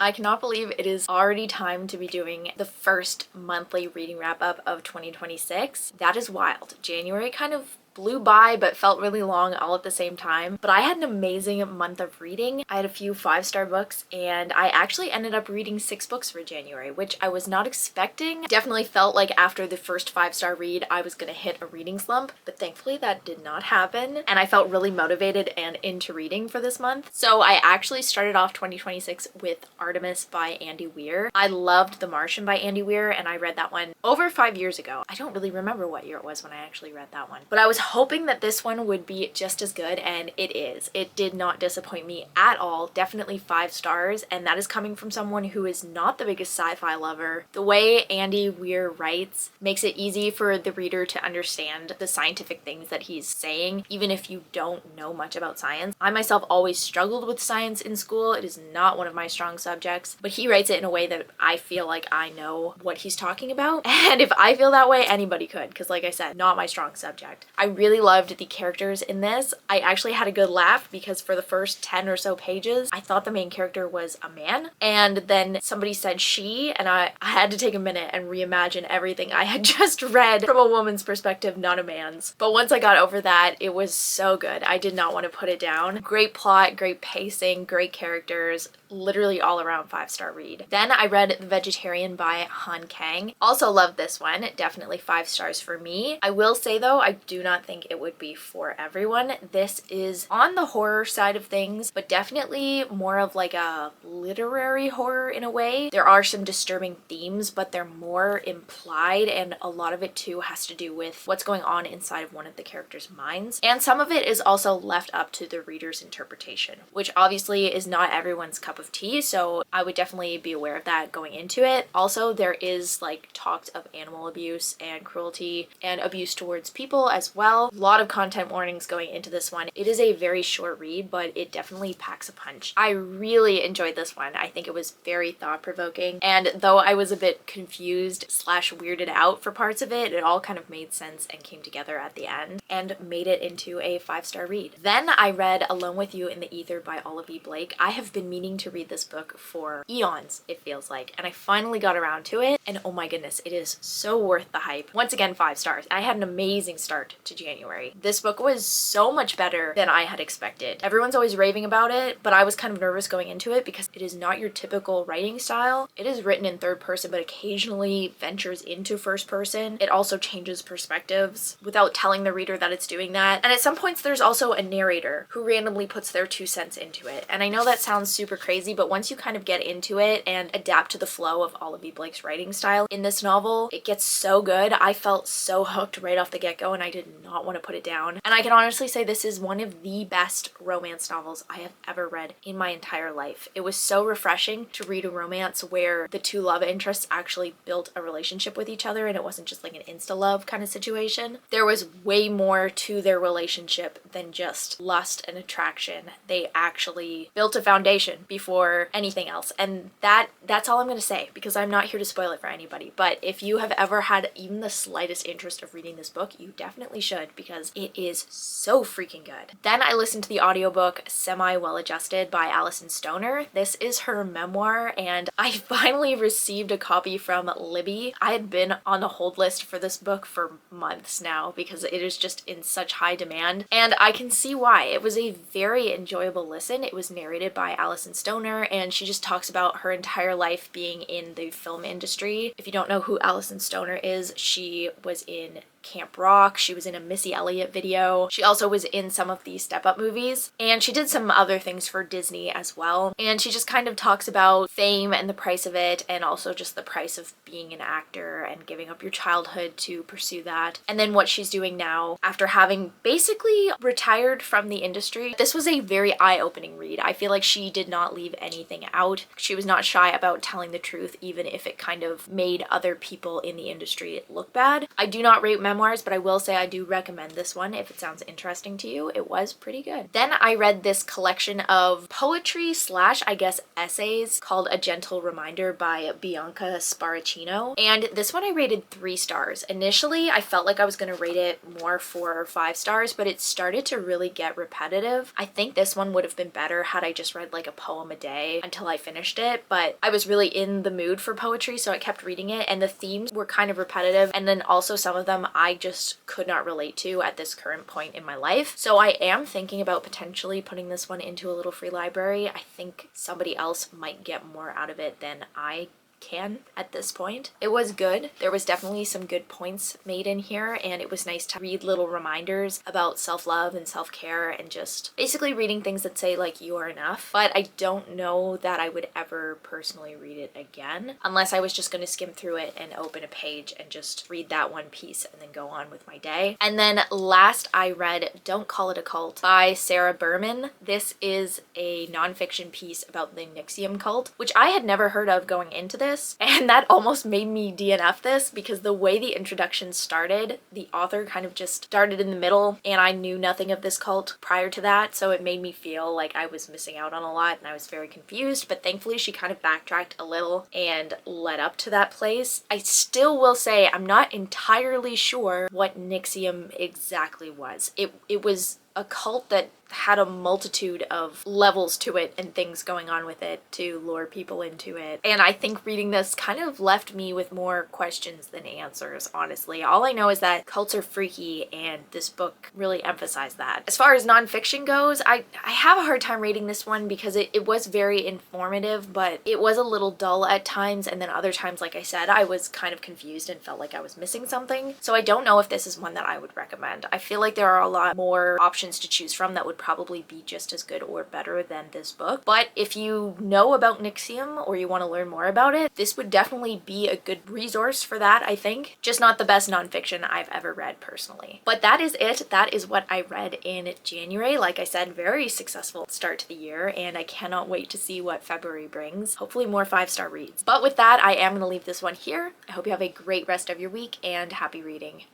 I cannot believe it is already time to be doing the first monthly reading wrap up of 2026. That is wild. January kind of blew by but felt really long all at the same time. But I had an amazing month of reading. I had a few 5-star books and I actually ended up reading 6 books for January, which I was not expecting. Definitely felt like after the first 5-star read I was gonna hit a reading slump, but thankfully that did not happen and I felt really motivated and into reading for this month. So I actually started off 2026 with Artemis by Andy Weir. I loved The Martian by Andy Weir and I read that one over 5 years ago. I don't really remember what year it was when I actually read that one, but I was hoping that this one would be just as good, and it is. It did not disappoint me at all. Definitely 5 stars, and that is coming from someone who is not the biggest sci-fi lover. The way Andy Weir writes makes it easy for the reader to understand the scientific things that he's saying, even if you don't know much about science. I myself always struggled with science in school. It is not one of my strong subjects, but he writes it in a way that I feel like I know what he's talking about. And if I feel that way, anybody could, because like I said, not my strong subject. I really loved the characters in this. I actually had a good laugh because for the first 10 or so pages, I thought the main character was a man, and then somebody said she, and I had to take a minute and reimagine everything I had just read from a woman's perspective, not a man's. But once I got over that, it was so good. I did not want to put it down. Great plot, great pacing, great characters, literally all around 5-star read. Then I read The Vegetarian by Han Kang. Also loved this one, definitely 5 stars for me. I will say though, I do not think it would be for everyone. This is on the horror side of things, but definitely more of like a literary horror in a way. There are some disturbing themes, but they're more implied, and a lot of it too has to do with what's going on inside of one of the characters' minds. And some of it is also left up to the reader's interpretation, which obviously is not everyone's cup of tea, so I would definitely be aware of that going into it. Also, there is like talks of animal abuse and cruelty and abuse towards people as well. A lot of content warnings going into this one. It is a very short read, but it definitely packs a punch. I really enjoyed this one. I think it was very thought-provoking, and though I was a bit confused slash weirded out for parts of it, it all kind of made sense and came together at the end and made it into a 5-star read. Then I read Alone with You in the Ether by Olive E. Blake. I have been meaning to read this book for eons, it feels like, and I finally got around to it, and oh my goodness, it is so worth the hype. Once again, 5 stars. I had an amazing start to January. This book was so much better than I had expected. Everyone's always raving about it, but I was kind of nervous going into it because it is not your typical writing style. It is written in third person, but occasionally ventures into first person. It also changes perspectives without telling the reader that it's doing that. And at some points, there's also a narrator who randomly puts their 2 cents into it. And I know that sounds super crazy, but once you kind of get into it and adapt to the flow of Olive E. Blake's writing style in this novel, it gets so good. I felt so hooked right off the get-go and I did not want to put it down. And I can honestly say this is one of the best romance novels I have ever read in my entire life. It was so refreshing to read a romance where the 2 love interests actually built a relationship with each other and it wasn't just like an insta-love kind of situation. There was way more to their relationship than just lust and attraction. They actually built a foundation before anything else, and that's all I'm going to say because I'm not here to spoil it for anybody. But if you have ever had even the slightest interest of reading this book, you definitely should because it is so freaking good. Then I listened to the audiobook Semi Well Adjusted by Alison Stoner. This is her memoir and I finally received a copy from Libby. I had been on the hold list for this book for months now because it is just in such high demand, and I can see why. It was a very enjoyable listen. It was narrated by Alison Stoner and she just talks about her entire life being in the film industry. If you don't know who Alison Stoner is, she was in Camp Rock, she was in a Missy Elliott video, she also was in some of the Step Up movies, and she did some other things for Disney as well. And she just kind of talks about fame and the price of it, and also just the price of being an actor and giving up your childhood to pursue that, and then what she's doing now after having basically retired from the industry. This was a very eye-opening read. I feel like she did not leave anything out. She was not shy about telling the truth, even if it kind of made other people in the industry look bad. I do not rate memoirs, but I will say I do recommend this one if it sounds interesting to you. It was pretty good. Then I read this collection of poetry slash, I guess, essays called A Gentle Reminder by Bianca Sparacino. And this one I rated 3 stars. Initially, I felt like I was going to rate it more 4 or 5 stars, but it started to really get repetitive. I think this one would have been better had I just read like a poem a day until I finished it, but I was really in the mood for poetry, so I kept reading it, and the themes were kind of repetitive, and then also some of them I just could not relate to at this current point in my life. So I am thinking about potentially putting this one into a little free library. I think somebody else might get more out of it than I can at this point. It was good. There was definitely some good points made in here, and it was nice to read little reminders about self-love and self-care and just basically reading things that say like you are enough. But I don't know that I would ever personally read it again unless I was just going to skim through it and open a page and just read that one piece and then go on with my day. And then last I read Don't Call It a Cult by Sarah Berman. This is a nonfiction piece about the NXIVM cult, which I had never heard of going into this. And that almost made me DNF this because the way the introduction started, the author kind of just started in the middle, and I knew nothing of this cult prior to that, so it made me feel like I was missing out on a lot and I was very confused. But thankfully she kind of backtracked a little and led up to that place. I still will say I'm not entirely sure what NXIVM exactly was. It was a cult that had a multitude of levels to it and things going on with it to lure people into it. And I think reading this kind of left me with more questions than answers, honestly. All I know is that cults are freaky, and this book really emphasized that. As far as nonfiction goes, I have a hard time reading this one because it was very informative, but it was a little dull at times, and then other times, like I said, I was kind of confused and felt like I was missing something. So I don't know if this is one that I would recommend. I feel like there are a lot more options to choose from that would probably be just as good or better than this book. But if you know about NXIVM or you want to learn more about it, this would definitely be a good resource for that, I think. Just not the best nonfiction I've ever read personally. But that is it. That is what I read in January. Like I said, very successful start to the year, and I cannot wait to see what February brings. Hopefully more 5-star reads. But with that, I am going to leave this one here. I hope you have a great rest of your week and happy reading.